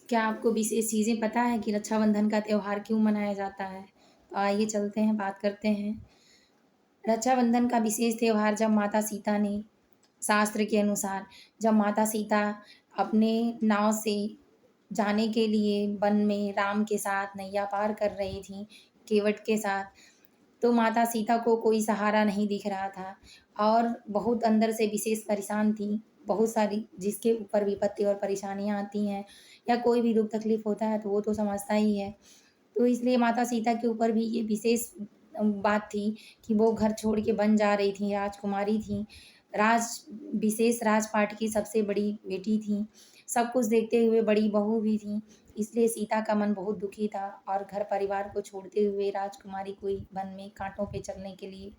क्या आपको विशेष चीज़ें पता है कि रक्षाबंधन का त्योहार क्यों मनाया जाता है? तो आइए चलते हैं, बात करते हैं। रक्षाबंधन का विशेष त्योहार जब माता सीता ने शास्त्र के अनुसार जब माता सीता अपने नाव से जाने के लिए वन में राम के साथ नैया पार कर रही थीं, केवट के साथ, तो माता सीता को कोई सहारा नहीं दिख रहा था और बहुत अंदर से विशेष परेशान थीं। बहुत सारी जिसके ऊपर विपत्ति और परेशानियाँ आती हैं या कोई भी दुःख तकलीफ़ होता है तो वो तो समझता ही है। तो इसलिए माता सीता के ऊपर भी ये विशेष बात थी कि वो घर छोड़ के वन जा रही थीं, राजकुमारी थीं, राज विशेष राजपाट की सबसे बड़ी बेटी थीं, सब कुछ देखते हुए बड़ी बहू भी थीं, इसलिए सीता का मन बहुत दुखी था और घर परिवार को छोड़ते हुए राजकुमारी कोई वन में काँटों पे चलने के लिए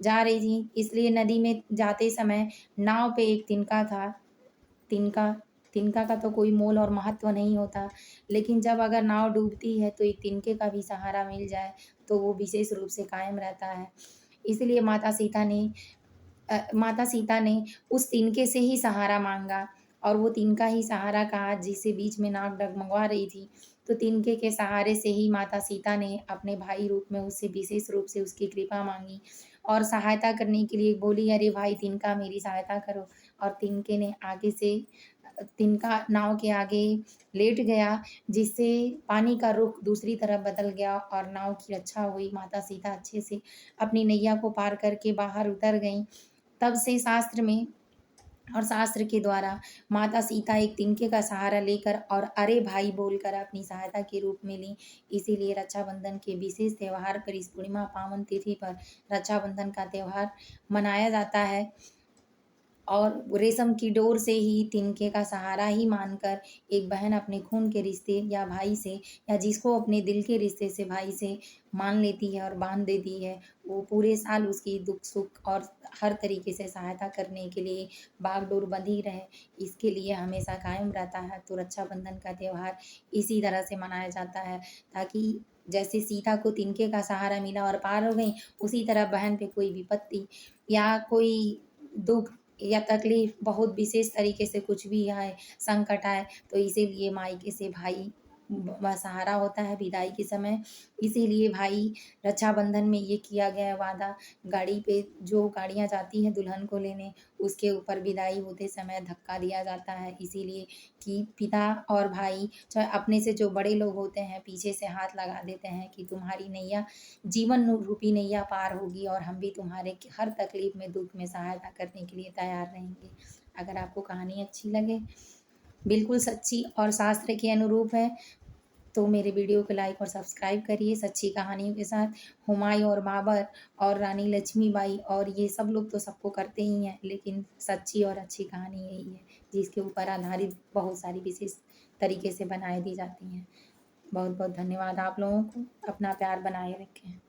जा रही थी। इसलिए नदी में जाते समय नाव पे एक तिनका था, तिनका तिनका का तो कोई मोल और महत्व नहीं होता, लेकिन जब अगर नाव डूबती है तो एक तिनके का भी सहारा मिल जाए, तो वो विशेष रूप से कायम रहता है। इसलिए माता सीता ने उस तिनके से ही सहारा माँगा और वो तिनका ही सहारा कहा जिसे बीच में नाव डगमगा रही थी। तो तिनके के सहारे से ही माता सीता ने अपने भाई रूप में उससे विशेष रूप से उसकी कृपा माँगी और सहायता करने के लिए बोली, "अरे भाई तिनका मेरी सहायता करो।" और तिनके ने आगे से तिनका नाव के आगे लेट गया, जिससे पानी का रुख दूसरी तरफ बदल गया और नाव की रक्षा हुई। माता सीता अच्छे से अपनी नैया को पार करके बाहर उतर गईं। तब से शास्त्र में और शास्त्र के द्वारा माता सीता एक तिनके का सहारा लेकर और अरे भाई बोलकर अपनी सहायता के रूप में लीं। इसीलिए रक्षाबंधन के विशेष त्योहार पर इस पूर्णिमा पावन तिथि पर रक्षाबंधन का त्योहार मनाया जाता है और रेशम की डोर से ही तिनके का सहारा ही मानकर एक बहन अपने खून के रिश्ते या भाई से या जिसको अपने दिल के रिश्ते से भाई से मान लेती है और बाँध देती है, वो पूरे साल उसकी दुख-सुख और हर तरीके से सहायता करने के लिए बागडोर बंधी रहे, इसके लिए हमेशा कायम रहता है। तो रक्षाबंधन का त्योहार इसी तरह से मनाया जाता है ताकि जैसे सीता को तिनके का सहारा मिला और पार हो गईं, उसी तरह बहन पे कोई विपत्ति या कोई दुःख या तकलीफ़ बहुत विशेष तरीके से कुछ भी आए, संकट आए, तो इसीलिए मायके से भाई सहारा होता है विदाई के समय। इसीलिए भाई रक्षाबंधन में ये किया गया वादा गाड़ी पे जो गाड़ियाँ जाती हैं दुल्हन को लेने, उसके ऊपर विदाई होते समय धक्का दिया जाता है इसीलिए कि पिता और भाई चाहे अपने से जो बड़े लोग होते हैं, पीछे से हाथ लगा देते हैं कि तुम्हारी नैया जीवन रूपी नैया पार होगी और हम भी तुम्हारे हर तकलीफ़ में, दुःख में सहायता करने के लिए तैयार रहेंगे। अगर आपको कहानी अच्छी लगे, बिल्कुल सच्ची और शास्त्र के अनुरूप है, तो मेरे वीडियो को लाइक और सब्सक्राइब करिए सच्ची कहानियों के साथ। हुमायूँ और बाबर और रानी लक्ष्मीबाई और ये सब लोग तो सबको करते ही हैं, लेकिन सच्ची और अच्छी कहानी यही है, जिसके ऊपर आधारित बहुत सारी विशेष तरीके से बनाए दी जाती हैं। बहुत-बहुत धन्यवाद आप लोगों को। अपना प्यार बनाए रखें।